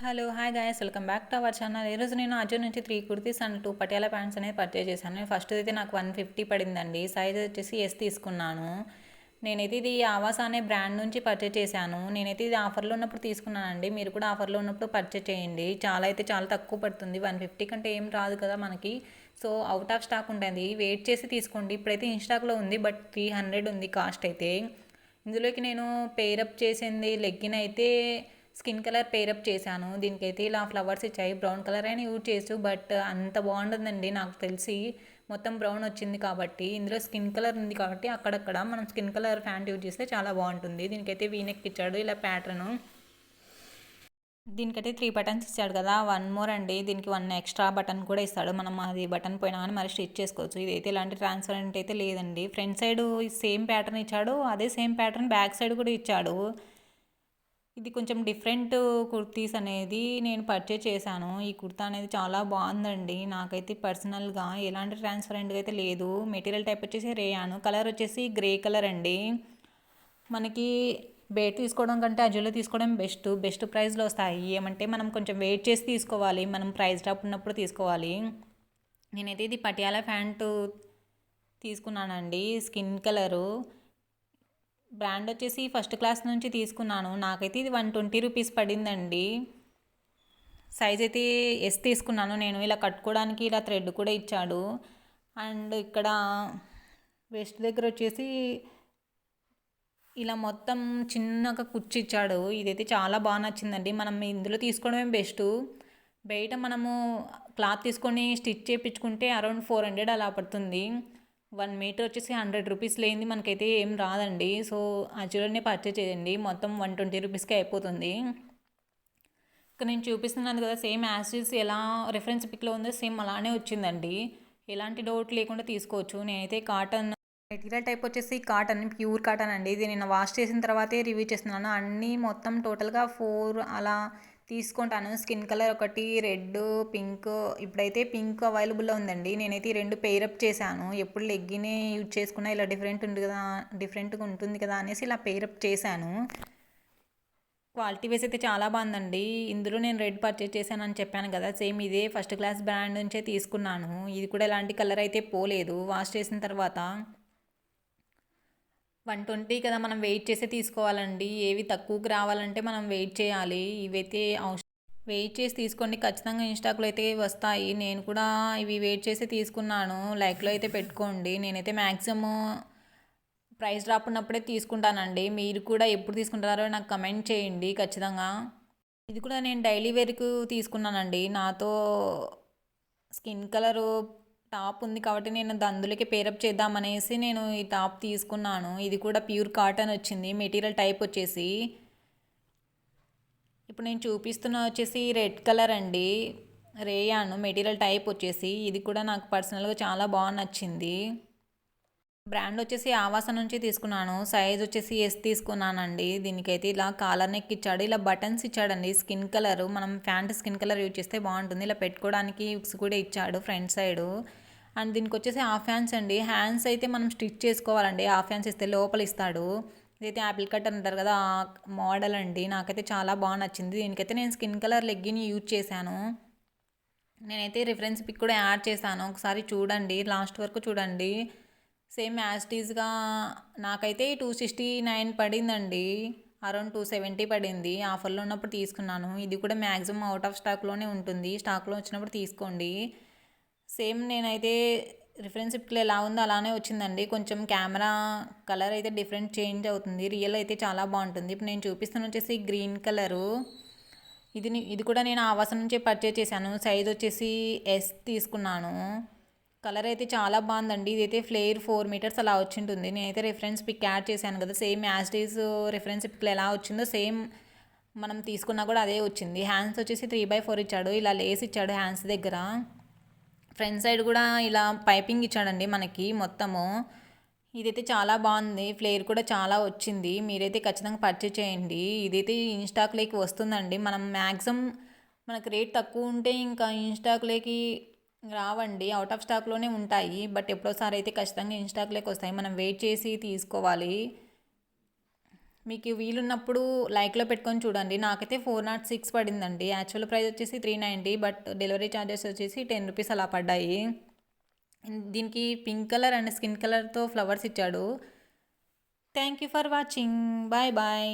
Hello hi guys welcome back to our channel. ఈరోజు నేను అజో నుంచి 3 కుర్తీస్ అండ్ 2 పటియాలా ప్యాంట్స్ అనేది పర్చేజ్ చేశాను. ఫస్ట్ అయితే నాకు 150 పడిందండి. సైజ్ వచ్చేసి ఎస్ తీసుకున్నాను. నేనైతే ఇది ఆవాస అనే బ్రాండ్ నుంచి పర్చేజ్ చేశాను. నేనైతే ఇది ఆఫర్లో ఉన్నప్పుడు తీసుకున్నానండి. మీరు కూడా ఆఫర్లో ఉన్నప్పుడు పర్చేజ్ చేయండి. చాలా తక్కువ పడుతుంది. 150 కంటే ఏం రాదు కదా మనకి. సో అవుట్ ఆఫ్ స్టాక్ ఉంటుంది. వెయిట్ చేసి తీసుకోండి. ఇప్పుడైతే ఇన్ స్టాక్లో ఉంది, బట్ 300 ఉంది కాస్ట్ అయితే. ఇందులోకి నేను పేరప్ చేసింది లెగ్గిన్ అయితే స్కిన్ కలర్ పేరప్ చేశాను. దీనికైతే ఇలా ఫ్లవర్స్ ఇచ్చాయి. బ్రౌన్ కలర్ అయినా యూజ్ చేసు, బట్ అంత బాగుంటుందండి నాకు తెలిసి. మొత్తం బ్రౌన్ వచ్చింది కాబట్టి, ఇందులో స్కిన్ కలర్ ఉంది కాబట్టి అక్కడక్కడ మనం స్కిన్ కలర్ ప్యాంట్ యూజ్ చేస్తే చాలా బాగుంటుంది. దీనికైతే వీనెక్ ఇచ్చాడు ఇలా ప్యాటర్ను. దీనికైతే 3 బటన్స్ ఇచ్చాడు కదా, వన్ మోర్ అండి. దీనికి 1 ఎక్స్ట్రా బటన్ కూడా ఇస్తాడు. మనం అది బటన్ పోయినా కానీ మరి స్టిచ్ చేసుకోవచ్చు. ఇదైతే ఇలాంటి ట్రాన్స్పరెంట్ అయితే లేదండి. ఫ్రంట్ సైడ్ సేమ్ ప్యాటర్న్ ఇచ్చాడు, అదే సేమ్ ప్యాటర్న్ బ్యాక్ సైడ్ కూడా ఇచ్చాడు. ఇది కొంచెం డిఫరెంట్ కుర్తీస్ అనేది నేను పర్చేజ్ చేశాను. ఈ కుర్తా అనేది చాలా బాగుందండి. నాకైతే పర్సనల్గా ఎలాంటి ట్రాన్స్పరెంట్గా అయితే లేదు. మెటీరియల్ టైప్ వచ్చేసి రేయాను, కలర్ వచ్చేసి గ్రే కలర్ అండి. మనకి బయట తీసుకోవడం కంటే అజోలో తీసుకోవడం బెస్ట్ ప్రైస్లో వస్తాయి. ఏమంటే మనం కొంచెం వెయిట్ చేసి తీసుకోవాలి, మనం ప్రైస్ డ్రాప్ ఉన్నప్పుడు తీసుకోవాలి. నేనైతే ఇది పటియాలా ప్యాంటు తీసుకున్నానండి, స్కిన్ కలరు. బ్రాండ్ వచ్చేసి ఫస్ట్ క్లాస్ నుంచి తీసుకున్నాను. నాకైతే ఇది 120 రూపీస్ పడిందండి. సైజ్ అయితే ఎస్ తీసుకున్నాను నేను. ఇలా కట్టుకోవడానికి ఇలా థ్రెడ్ కూడా ఇచ్చాడు. అండ్ ఇక్కడ వెస్ట్ దగ్గర వచ్చేసి ఇలా మొత్తం చిన్నగా కుచ్చి ఇచ్చాడు. ఇదైతే చాలా బాగా నచ్చిందండి. మనం ఇందులో తీసుకోవడమే బెస్ట్. బయట మనము క్లాత్ తీసుకొని స్టిచ్ చేయించుకుంటే అరౌండ్ 400 అలా పడుతుంది. 1 మీటర్ వచ్చేసి 100 రూపీస్ లేనిది మనకైతే ఏం రాదండి. సో అజోలోనే పర్చేజ్ చేయండి. మొత్తం 120 రూపీస్కే అయిపోతుంది. ఇక్కడ నేను చూపిస్తున్నాను కదా, సేమ్ యాసిడ్స్ ఎలా రెఫరెన్స్ పిక్లో ఉందో సేమ్ అలానే వచ్చిందండి. ఎలాంటి డౌట్ లేకుండా తీసుకోవచ్చు. నేనైతే కాటన్ మెటీరియల్ టైప్ వచ్చేసి కాటన్, ప్యూర్ కాటన్ అండి. ఇది నేను వాష్ చేసిన తర్వాతే రివ్యూ చేస్తున్నాను. అన్నీ మొత్తం టోటల్గా 4 అలా తీసుకుంటాను. స్కిన్ కలర్ ఒకటి, రెడ్, పింక్. ఇప్పుడైతే పింక్ అవైలబుల్లో ఉందండి. నేనైతే ఈ 2 పెయిరప్ చేశాను. ఎప్పుడు లెగ్గినే యూజ్ చేసుకున్నా ఇలా డిఫరెంట్గా ఉంటుంది కదా అనేసి ఇలా పెయిరప్ చేశాను. క్వాలిటీ వైస్ అయితే చాలా బాగుందండి. ఇందులో నేను రెడ్ పర్చేజ్ చేశానని చెప్పాను కదా, సేమ్ ఇదే ఫస్ట్ క్లాస్ బ్రాండ్ నుంచే తీసుకున్నాను. ఇది కూడా ఎలాంటి కలర్ అయితే పోలేదు వాష్ చేసిన తర్వాత. 120 కదా, మనం వెయిట్ చేసే తీసుకోవాలండి. ఏవి తక్కువకి రావాలంటే మనం వెయిట్ చేయాలి. ఇవైతే వెయిట్ చేసి తీసుకోండి, ఖచ్చితంగా ఇన్స్టాక్లో అయితే వస్తాయి. నేను కూడా ఇవి వెయిట్ చేసి తీసుకున్నాను. లైక్లో అయితే పెట్టుకోండి. నేనైతే మ్యాక్సిమం ప్రైస్ డ్రాప్ ఉన్నప్పుడే తీసుకుంటానండి. మీరు కూడా ఎప్పుడు తీసుకుంటారో నాకు కమెంట్ చేయండి ఖచ్చితంగా. ఇది కూడా నేను డైలీ వేర్కు తీసుకున్నానండి. నాతో స్కిన్ కలరు టాప్ ఉంది కాబట్టి నేను అందులోకి పేరప్ చేద్దామనేసి నేను ఈ టాప్ తీసుకున్నాను. ఇది కూడా ప్యూర్ కాటన్ వచ్చింది. మెటీరియల్ టైప్ వచ్చేసి ఇప్పుడు నేను చూపిస్తున్న వచ్చేసి రెడ్ కలర్ అండి, రేయాను. మెటీరియల్ టైప్ వచ్చేసి ఇది కూడా నాకు పర్సనల్గా చాలా బాగా నచ్చింది. బ్రాండ్ వచ్చేసి ఆవాస నుంచి తీసుకున్నాను. సైజ్ వచ్చేసి ఎస్ తీసుకున్నానండి. దీనికైతే ఇలా కాలర్ నెక్ ఇచ్చాడు, ఇలా బటన్స్ ఇచ్చాడండి. స్కిన్ కలర్, మనం ప్యాంట్ స్కిన్ కలర్ యూజ్ చేస్తే బాగుంటుంది. ఇలా పెట్టుకోవడానికి హుక్స్ కూడా ఇచ్చాడు ఫ్రంట్ సైడు. అండ్ దీనికి వచ్చేసి హాఫ్ హ్యాండ్స్ అండి. హ్యాండ్స్ అయితే మనం స్టిచ్ చేసుకోవాలండి. హాఫ్ హ్యాండ్స్ ఇస్తే లోపల ఇస్తాడు. ఇదైతే యాపిల్ కట్ అంటారు కదా, ఆ మోడల్ అండి. నాకైతే చాలా బాగా నచ్చింది. దీనికైతే నేను స్కిన్ కలర్ లెగ్గిన్ యూజ్ చేశాను. నేనైతే రిఫరెన్స్ పిక్ కూడా యాడ్ చేశాను, ఒకసారి చూడండి, లాస్ట్ వరకు చూడండి. సేమ్ యాస్టీస్గా నాకైతే 269 పడిందండి. అరౌండ్ 270 పడింది. ఆఫర్లో ఉన్నప్పుడు తీసుకున్నాను. ఇది కూడా మ్యాక్సిమం అవుట్ ఆఫ్ స్టాక్లోనే ఉంటుంది. స్టాక్లో వచ్చినప్పుడు తీసుకోండి. సేమ్ నేనైతే రిఫరెన్స్ పిక్లో ఎలా ఉందో అలానే వచ్చిందండి. కొంచెం కెమెరా కలర్ అయితే డిఫరెంట్ చేంజ్ అవుతుంది, రియల్ అయితే చాలా బాగుంటుంది. ఇప్పుడు నేను చూపిస్తున్న వచ్చేసి గ్రీన్ కలరు. ఇది కూడా నేను ఆవాస నుంచే పర్చేజ్ చేశాను. సైజ్ వచ్చేసి ఎస్ తీసుకున్నాను. కలర్ అయితే చాలా బాగుందండి. ఇదైతే ఫ్లేర్ 4 మీటర్స్ అలా వచ్చింటుంది. నేనైతే రిఫరెన్స్ పిక్ యాడ్ చేశాను కదా, సేమ్ యాస్టీస్ రిఫరెన్స్ పిక్లో ఎలా వచ్చిందో సేమ్ మనం తీసుకున్నా కూడా అదే వచ్చింది. హ్యాండ్స్ వచ్చేసి 3/4 ఇచ్చాడు. ఇలా లేస్ ఇచ్చాడు హ్యాండ్స్ దగ్గర. ఫ్రంట్ సైడ్ కూడా ఇలా పైపింగ్ ఇచ్చాడండి మనకి మొత్తము. ఇదైతే చాలా బాగుంది. ఫ్లేర్ కూడా చాలా వచ్చింది. మీరైతే ఖచ్చితంగా పర్చేజ్ చేయండి. ఇదైతే ఇన్స్టాక్లోకి వస్తుందండి. మనం మ్యాక్సిమం మనకు రేట్ తక్కువ ఉంటే ఇంకా ఇన్స్టాక్లోకి రావండి, అవుట్ ఆఫ్ స్టాక్లోనే ఉంటాయి. బట్ ఎప్పుడోసారి అయితే ఖచ్చితంగా ఇన్స్టాక్లోకి వస్తాయి. మనం వెయిట్ చేసి తీసుకోవాలి. మీకు వీలున్నప్పుడు లైక్లో పెట్టుకొని చూడండి. నాకైతే 406 పడిందండి. యాక్చువల్ ప్రైస్ వచ్చేసి 390, బట్ డెలివరీ ఛార్జెస్ వచ్చేసి 10 రూపీస్ అలా పడ్డాయి. దీనికి పింక్ కలర్ అండ్ స్కిన్ కలర్తో ఫ్లవర్స్ ఇచ్చాడు. Thank you for watching. Bye bye.